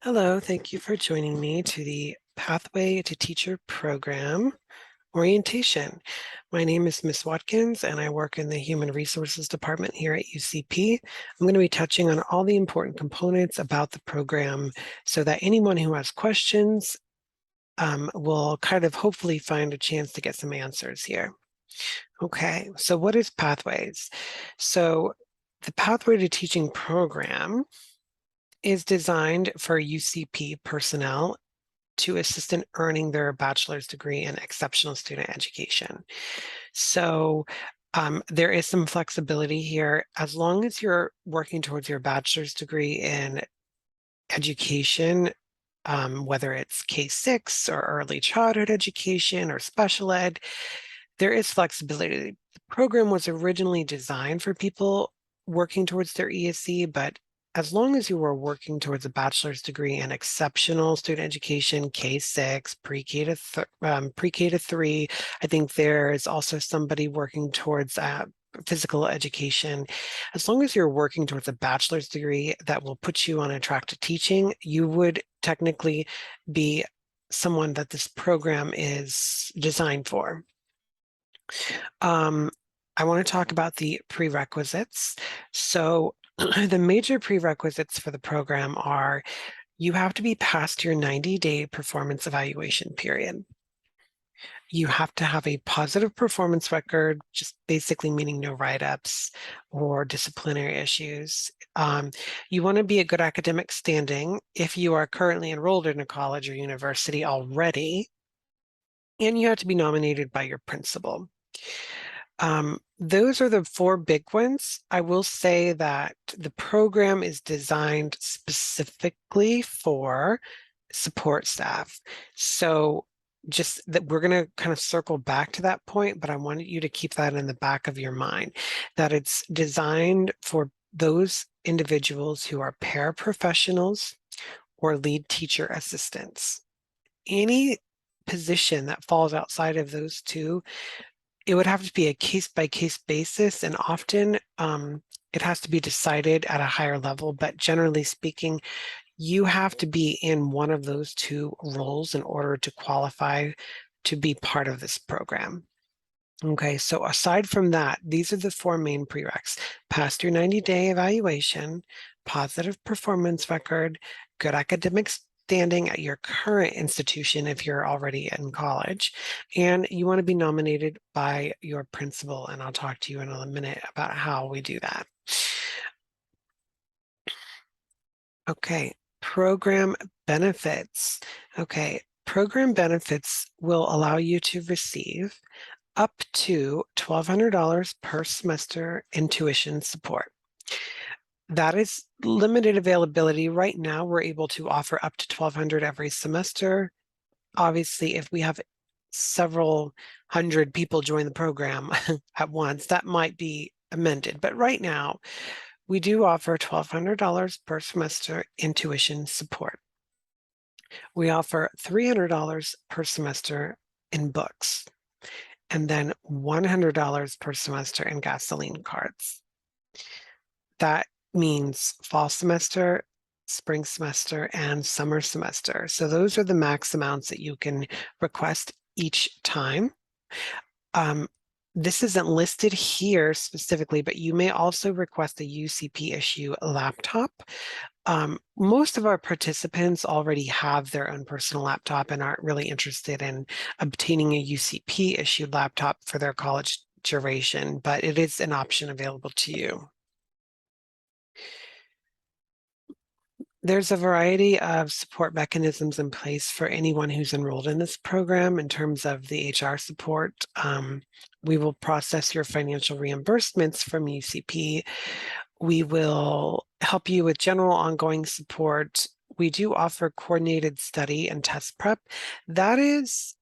Hello, thank you for joining me to the Pathway to Teacher program orientation. My name is Miss Watkins and I work in the Human Resources Department here at UCP. I'm going to be touching on all the important components about the program so that anyone who has questions will kind of hopefully find a chance to get some answers here. Okay, so what is Pathways? So the Pathway to Teaching program is designed for UCP personnel to assist in earning their bachelor's degree in exceptional student education. So there is some flexibility here. As long as you're working towards your bachelor's degree in education, whether it's K-6 or early childhood education or special ed, there is flexibility. The program was originally designed for people working towards their ESE, but as long as you were working towards a bachelor's degree in exceptional student education, K-6, pre-K to 3, I think there is also somebody working towards physical education. As long as you're working towards a bachelor's degree that will put you on a track to teaching, you would technically be someone that this program is designed for. I want to talk about the prerequisites. So the major prerequisites for the program are you have to be past your 90-day performance evaluation period. You have to have a positive performance record, just basically meaning no write-ups or disciplinary issues. You want to be a good academic standing if you are currently enrolled in a college or university already, and you have to be nominated by your principal. Those are the four big ones. I will say that the program is designed specifically for support staff. So just that we're going to kind of circle back to that point, but I wanted you to keep that in the back of your mind, that it's designed for those individuals who are paraprofessionals or lead teacher assistants. Any position that falls outside of those two, it would have to be a case-by-case basis, and often it has to be decided at a higher level, but generally speaking, you have to be in one of those two roles in order to qualify to be part of this program. Okay, so aside from that, these are the four main prereqs: pass your 90-day evaluation, positive performance record, good academic standing at your current institution if you're already in college, and you want to be nominated by your principal. And I'll talk to you in a minute about how we do that. Okay, program benefits. Okay, program benefits will allow you to receive up to $1,200 per semester in tuition support. That is limited availability. Right now, we're able to offer up to $1,200 every semester. Obviously, if we have several hundred people join the program at once, that might be amended. But right now, we do offer $1,200 per semester in tuition support. We offer $300 per semester in books, and then $100 per semester in gasoline cards. That means fall semester, spring semester, and summer semester. So those are the max amounts that you can request each time. This isn't listed here specifically, but you may also request a UCP issue laptop. Most of our participants already have their own personal laptop and aren't really interested in obtaining a UCP issued laptop for their college duration, but it is an option available to you. There's a variety of support mechanisms in place for anyone who's enrolled in this program in terms of the HR support. We will process your financial reimbursements from UCP. We will help you with general ongoing support. We do offer coordinated study and test prep. That is,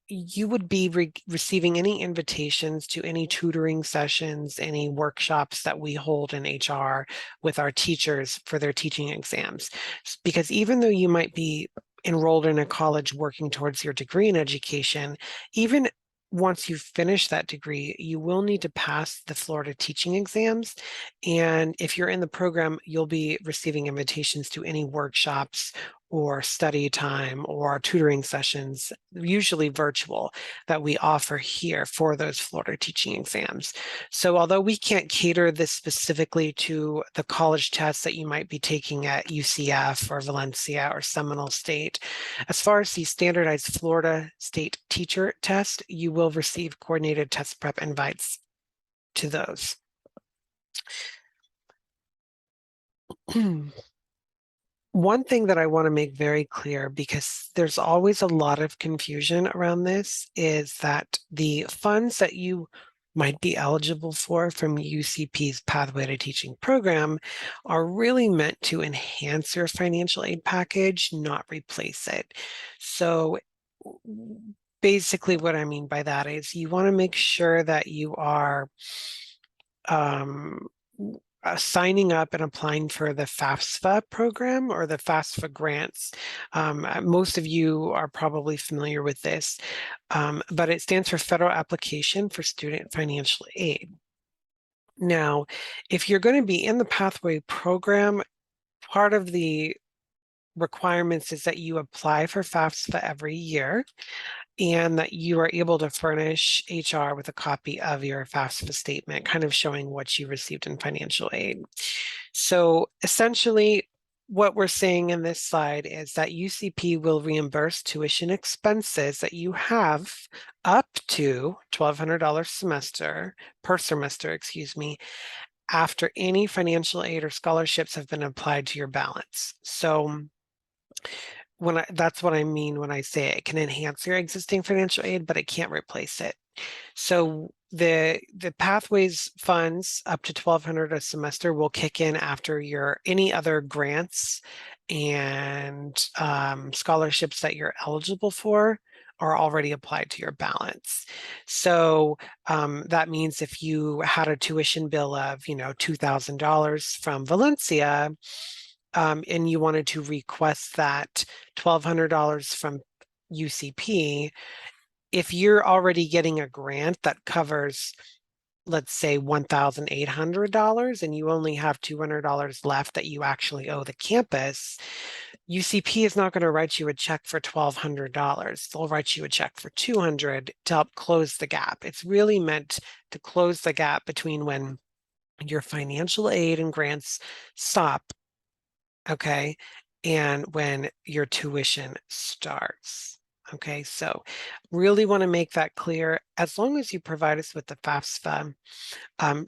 you would be receiving any invitations to any tutoring sessions, any workshops that we hold in HR with our teachers for their teaching exams. Because even though you might be enrolled in a college working towards your degree in education, even once you finish that degree, you will need to pass the Florida teaching exams. And if you're in the program, you'll be receiving invitations to any workshops or study time or tutoring sessions, usually virtual, that we offer here for those Florida teaching exams. So although we can't cater this specifically to the college tests that you might be taking at UCF or Valencia or Seminole State, as far as the standardized Florida State teacher test, you will receive coordinated test prep invites to those. One thing that I want to make very clear, because there's always a lot of confusion around this, is that the funds that you might be eligible for from UCP's Pathway to Teaching program are really meant to enhance your financial aid package, not replace it. So basically what I mean by that is you want to make sure that you are um, signing up and applying for the FAFSA program or the FAFSA grants. Most of you are probably familiar with this, but it stands for Federal Application for Student Financial Aid. Now, if you're going to be in the Pathway program, part of the requirements is that you apply for FAFSA every year, and that you are able to furnish HR with a copy of your FAFSA statement, kind of showing what you received in financial aid. So essentially, what we're saying in this slide is that UCP will reimburse tuition expenses that you have up to $1,200 per semester, excuse me, after any financial aid or scholarships have been applied to your balance. So that's what I mean when I say it can enhance your existing financial aid, but it can't replace it. So the Pathways funds up to $1,200 a semester will kick in after your any other grants and scholarships that you're eligible for are already applied to your balance. So that means if you had a tuition bill of, $2,000 from Valencia, and you wanted to request that $1,200 from UCP, if you're already getting a grant that covers, let's say, $1,800 and you only have $200 left that you actually owe the campus, UCP is not going to write you a check for $1,200. They'll write you a check for $200 to help close the gap. It's really meant to close the gap between when your financial aid and grants stop, okay, and when your tuition starts. Okay, so really want to make that clear. As long as you provide us with the FAFSA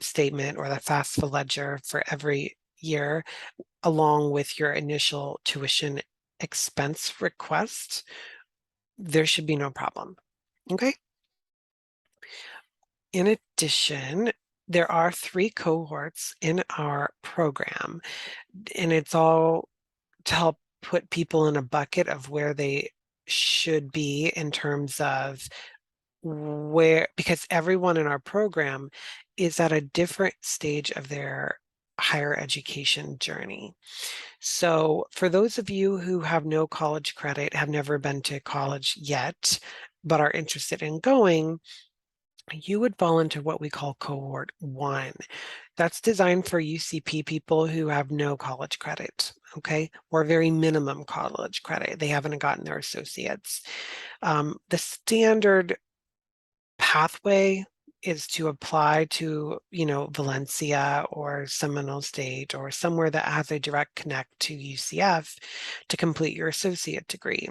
statement or the FAFSA ledger for every year, along with your initial tuition expense request, there should be no problem. Okay. In addition, there are 3 cohorts in our program, and it's all to help put people in a bucket of where they should be in terms of because everyone in our program is at a different stage of their higher education journey. So for those of you who have no college credit, have never been to college yet, but are interested in going, you would fall into what we call Cohort I. That's designed for UCP people who have no college credit, okay, or very minimum college credit. They haven't gotten their associates. The standard pathway is to apply to, Valencia or Seminole State or somewhere that has a direct connect to UCF to complete your associate degree.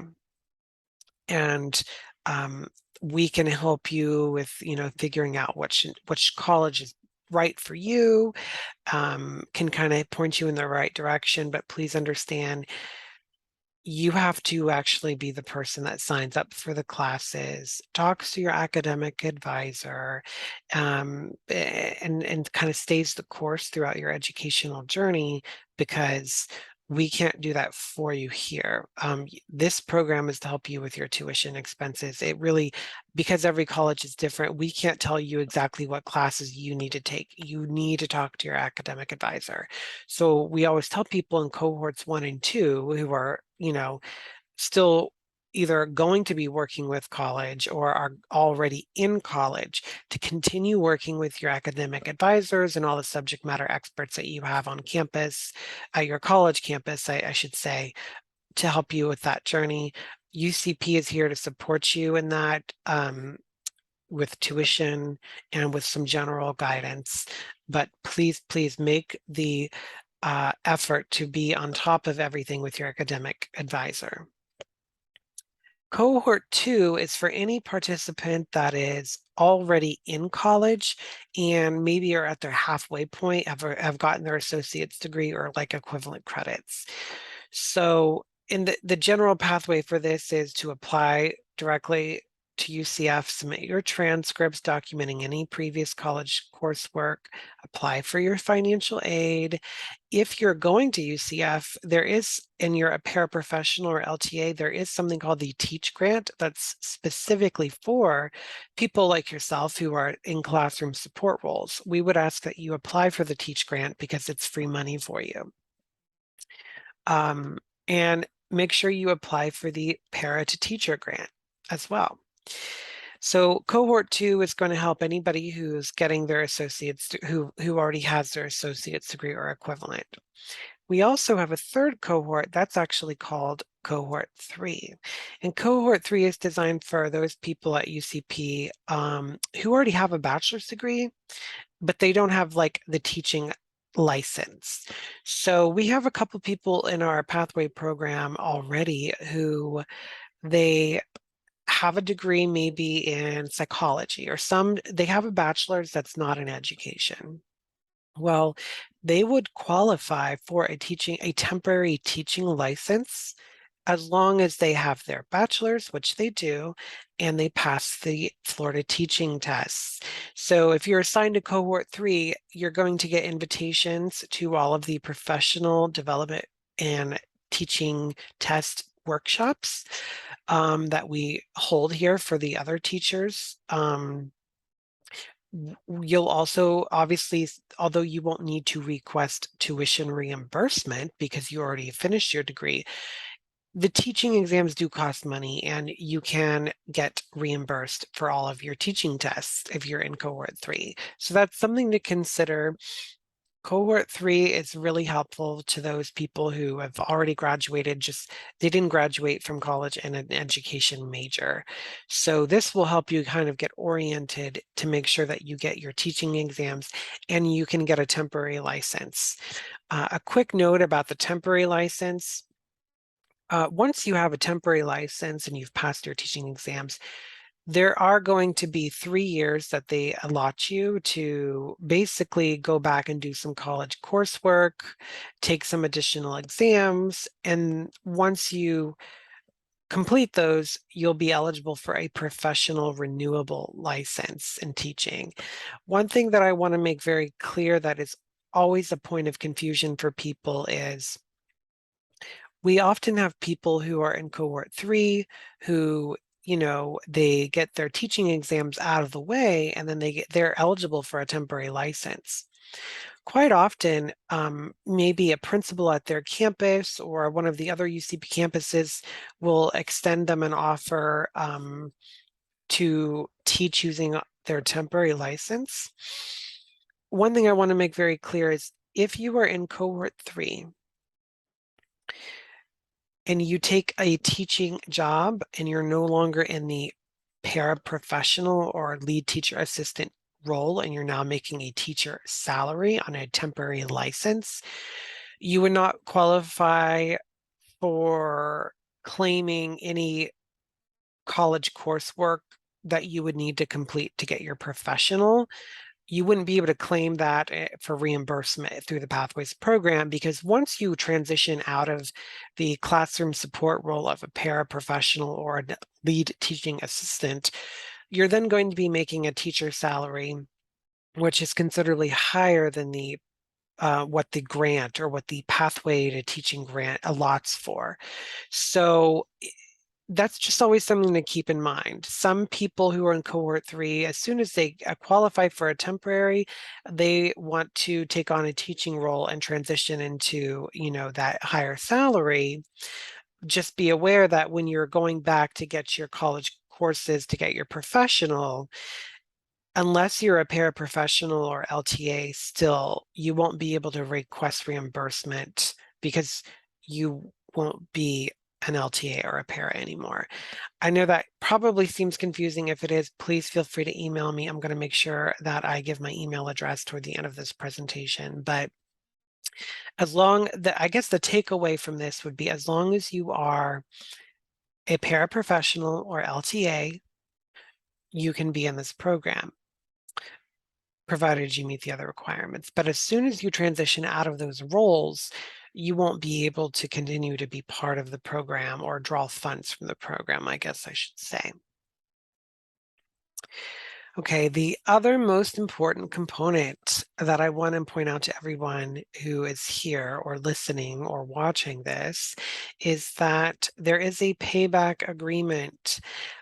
And we can help you with, figuring out which college is right for you, can kind of point you in the right direction, but please understand you have to actually be the person that signs up for the classes, talks to your academic advisor, and kind of stays the course throughout your educational journey, because we can't do that for you here. This program is to help you with your tuition expenses. It really, because every college is different, we can't tell you exactly what classes you need to take. You need to talk to your academic advisor. So we always tell people in cohorts 1 and 2 who are, still either going to be working with college or are already in college to continue working with your academic advisors and all the subject matter experts that you have on campus, at your college campus, I should say, to help you with that journey. UCP is here to support you in that with tuition and with some general guidance. But please, please make the effort to be on top of everything with your academic advisor. Cohort 2 is for any participant that is already in college and maybe are at their halfway point, have gotten their associate's degree or like equivalent credits. So in the general pathway for this is to apply directly to UCF, submit your transcripts documenting any previous college coursework, apply for your financial aid. If you're going to UCF, there is, and you're a paraprofessional or LTA, there is something called the Teach Grant that's specifically for people like yourself who are in classroom support roles. We would ask that you apply for the Teach Grant because it's free money for you. And make sure you apply for the Para to Teacher Grant as well. So Cohort 2 is going to help anybody who's getting their associates, who already has their associate's degree or equivalent. We also have a third cohort that's actually called Cohort 3. And Cohort 3 is designed for those people at UCP who already have a bachelor's degree, but they don't have like the teaching license. So we have a couple people in our pathway program already who they have a degree maybe in psychology, or some they have a bachelor's that's not in education. Well, they would qualify for a temporary teaching license as long as they have their bachelor's, which they do, and they pass the Florida teaching tests. So if you're assigned to Cohort 3, you're going to get invitations to all of the professional development and teaching test workshops that we hold here for the other teachers. You'll also, obviously, although you won't need to request tuition reimbursement because you already finished your degree, the teaching exams do cost money and you can get reimbursed for all of your teaching tests if you're in Cohort 3. So that's something to consider. Cohort 3 is really helpful to those people who have already graduated, just they didn't graduate from college in an education major. So this will help you kind of get oriented to make sure that you get your teaching exams and you can get a temporary license. A quick note about the temporary license. Once you have a temporary license and you've passed your teaching exams, there are going to be 3 years that they allot you to basically go back and do some college coursework, take some additional exams, and once you complete those, you'll be eligible for a professional renewable license in teaching. One thing that I want to make very clear that is always a point of confusion for people is we often have people who are in Cohort 3 who, they get their teaching exams out of the way and then they're eligible for a temporary license. Quite often, maybe a principal at their campus or one of the other UCP campuses will extend them an offer to teach using their temporary license. One thing I want to make very clear is if you are in Cohort 3, and you take a teaching job and you're no longer in the paraprofessional or lead teacher assistant role and you're now making a teacher salary on a temporary license, you would not qualify for claiming any college coursework that you would need to complete to get your professional. You wouldn't be able to claim that for reimbursement through the Pathways program, because once you transition out of the classroom support role of a paraprofessional or a lead teaching assistant, you're then going to be making a teacher salary, which is considerably higher than the what the grant or what the Pathway to Teaching grant allots for. So that's just always something to keep in mind. Some people who are in Cohort 3, as soon as they qualify for a temporary, they want to take on a teaching role and transition into, that higher salary. just be aware that when you're going back to get your college courses to get your professional, unless you're a paraprofessional or LTA still, you won't be able to request reimbursement because you won't be an LTA or a para anymore. I know that probably seems confusing. If it is, please feel free to email me. I'm going to make sure that I give my email address toward the end of this presentation. But I guess the takeaway from this would be as long as you are a paraprofessional or LTA, you can be in this program, provided you meet the other requirements. But as soon as you transition out of those roles, you won't be able to continue to be part of the program or draw funds from the program, I guess I should say. Okay, the other most important component that I want to point out to everyone who is here or listening or watching this is that there is a payback agreement,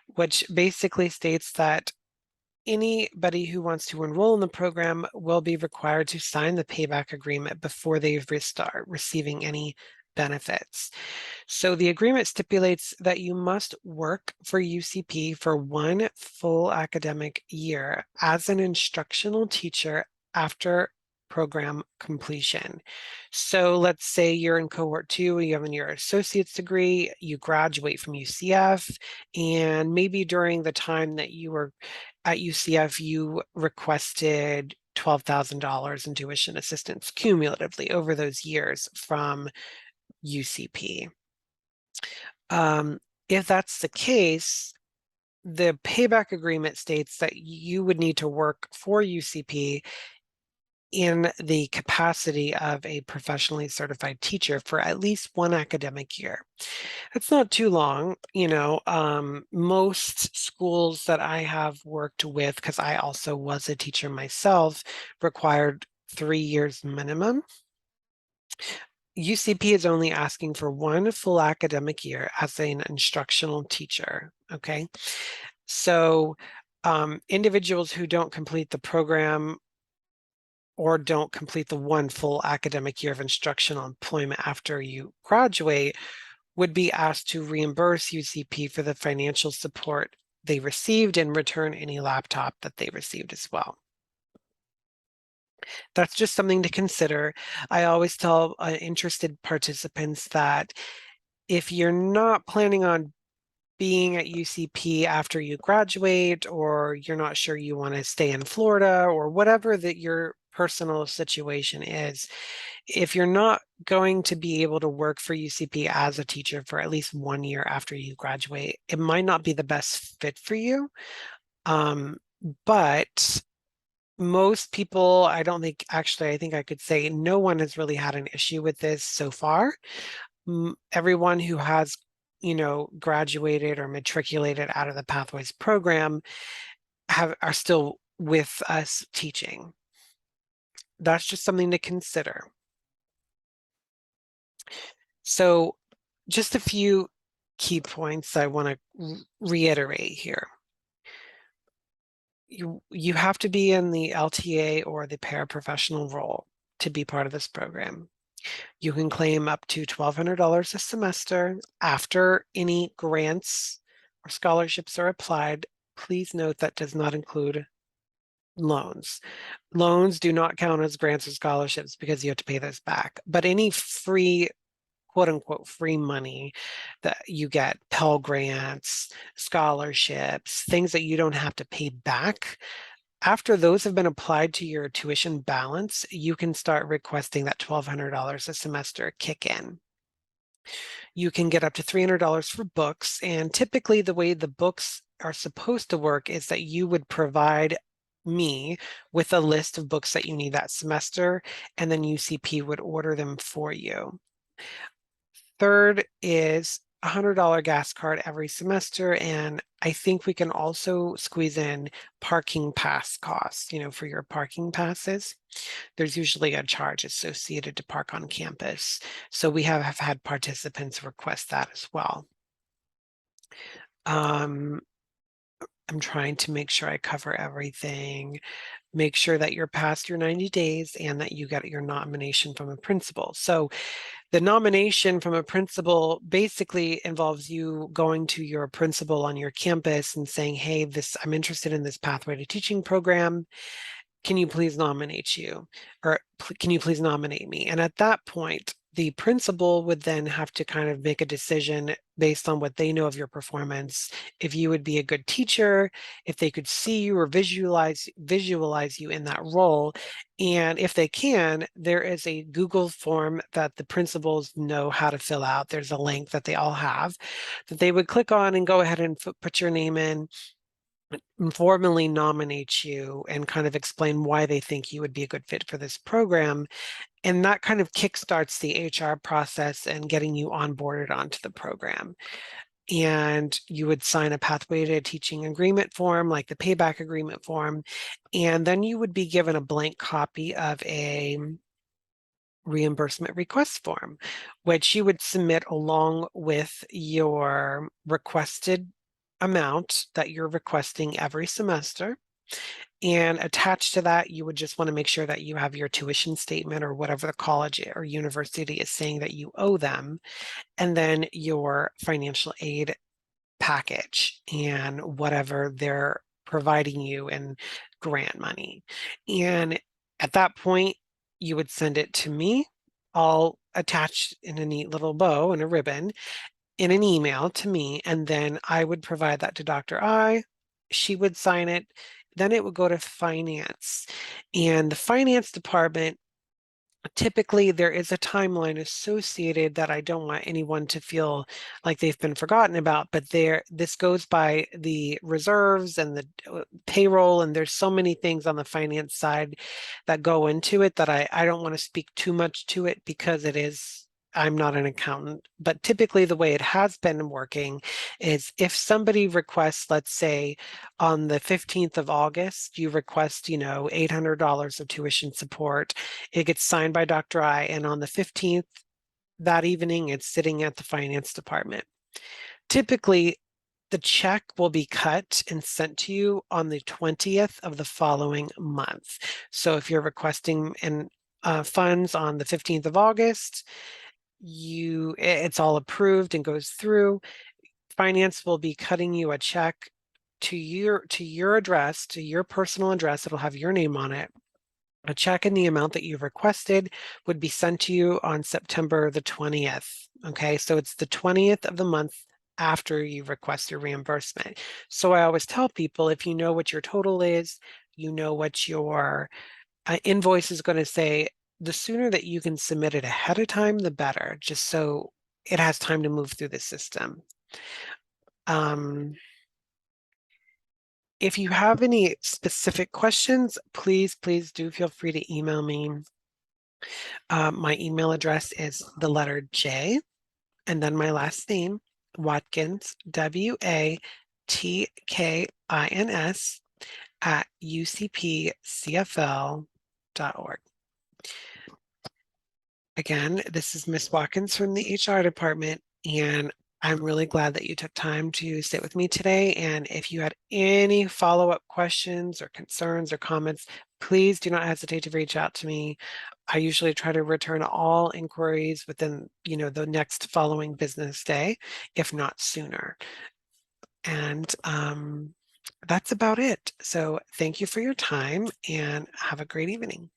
which basically states that anybody who wants to enroll in the program will be required to sign the payback agreement before they start receiving any benefits. So the agreement stipulates that you must work for UCP for 1 full academic year as an instructional teacher after program completion. So let's say you're in Cohort 2, you have your associate's degree, you graduate from UCF, and maybe during the time that you were at UCF, you requested $12,000 in tuition assistance cumulatively over those years from UCP. If that's the case, the payback agreement states that you would need to work for UCP in the capacity of a professionally certified teacher for at least 1 academic year. It's not too long, most schools that I have worked with, because I also was a teacher myself, required 3 years minimum. UCP is only asking for 1 full academic year as an instructional teacher, okay? So individuals who don't complete the program or don't complete the 1 full academic year of instructional employment after you graduate would be asked to reimburse UCP for the financial support they received and return any laptop that they received as well. That's just something to consider. I always tell interested participants that if you're not planning on being at UCP after you graduate, or you're not sure you want to stay in Florida, or whatever that your personal situation is, if you're not going to be able to work for UCP as a teacher for at least 1 year after you graduate, it might not be the best fit for you. But most people, I think I could say no one has really had an issue with this so far. Everyone who has, graduated or matriculated out of the Pathways program are still with us teaching. That's just something to consider. So just a few key points I want to reiterate here. You have to be in the LTA or the paraprofessional role to be part of this program. You can claim up to $1,200 a semester after any grants or scholarships are applied. Please note that does not include loans. Loans do not count as grants or scholarships because you have to pay those back. But any free, quote unquote, free money that you get, Pell Grants, scholarships, things that you don't have to pay back, after those have been applied to your tuition balance, you can start requesting that $1,200 a semester kick in. You can get up to $300 for books, and typically the way the books are supposed to work is that you would provide me with a list of books that you need that semester, and then UCP would order them for you. Third is a $100 gas card every semester, and I think we can also squeeze in parking pass costs, for your parking passes. There's usually a charge associated to park on campus. So we have had participants request that as well. I'm trying to make sure I cover everything. make sure that you're past your 90 days and that you get your nomination from a principal. So the nomination from a principal basically involves you going to your principal on your campus and saying, hey, I'm interested in this Pathway to Teaching program. Can you please nominate you? Or can you please nominate me? And at that point, the principal would then have to kind of make a decision based on what they know of your performance, if you would be a good teacher, if they could see you or visualize you in that role. And if they can, there is a Google form that the principals know how to fill out. There's a link that they all have that they would click on and go ahead and put your name in, formally nominate you, and kind of explain why they think you would be a good fit for this program. And that kind of kickstarts the HR process and getting you onboarded onto the program. And you would sign a Pathway to Teaching agreement form, like the Payback Agreement form. And then you would be given a blank copy of a reimbursement request form, which you would submit along with your requested amount that you're requesting every semester. And attached to that, you would just want to make sure that you have your tuition statement or whatever the college or university is saying that you owe them, and then your financial aid package and whatever they're providing you in grant money. And at that point, you would send it to me, all attached in a neat little bow and a ribbon, in an email to me, and then I would provide that to Dr. I. She would sign it. Then it would go to finance. And the finance department, typically there is a timeline associated that I don't want anyone to feel like they've been forgotten about, but this goes by the reserves and the payroll, and there's so many things on the finance side that go into it that I don't want to speak too much to it because I'm not an accountant. But typically the way it has been working is if somebody requests, let's say on the 15th of August, you request, $800 of tuition support. It gets signed by Dr. I, and on the 15th that evening, it's sitting at the finance department. Typically, the check will be cut and sent to you on the 20th of the following month. So if you're requesting funds on the 15th of August, it's all approved and goes through. Finance will be cutting you a check to your address, to your personal address. It'll have your name on it. A check in the amount that you've requested would be sent to you on September the 20th. Okay, so it's the 20th of the month after you request your reimbursement. So I always tell people, if you know what your total is, you know what your invoice is going to say, the sooner that you can submit it ahead of time, the better, just so it has time to move through the system. If you have any specific questions, please do feel free to email me. My email address is the letter J and then my last name, Watkins, WATKINS, at ucpcfl.org. Again, this is Miss Watkins from the HR department, and I'm really glad that you took time to sit with me today. And if you had any follow-up questions or concerns or comments, please do not hesitate to reach out to me. I usually try to return all inquiries within, the next following business day, if not sooner. And that's about it. So thank you for your time and have a great evening.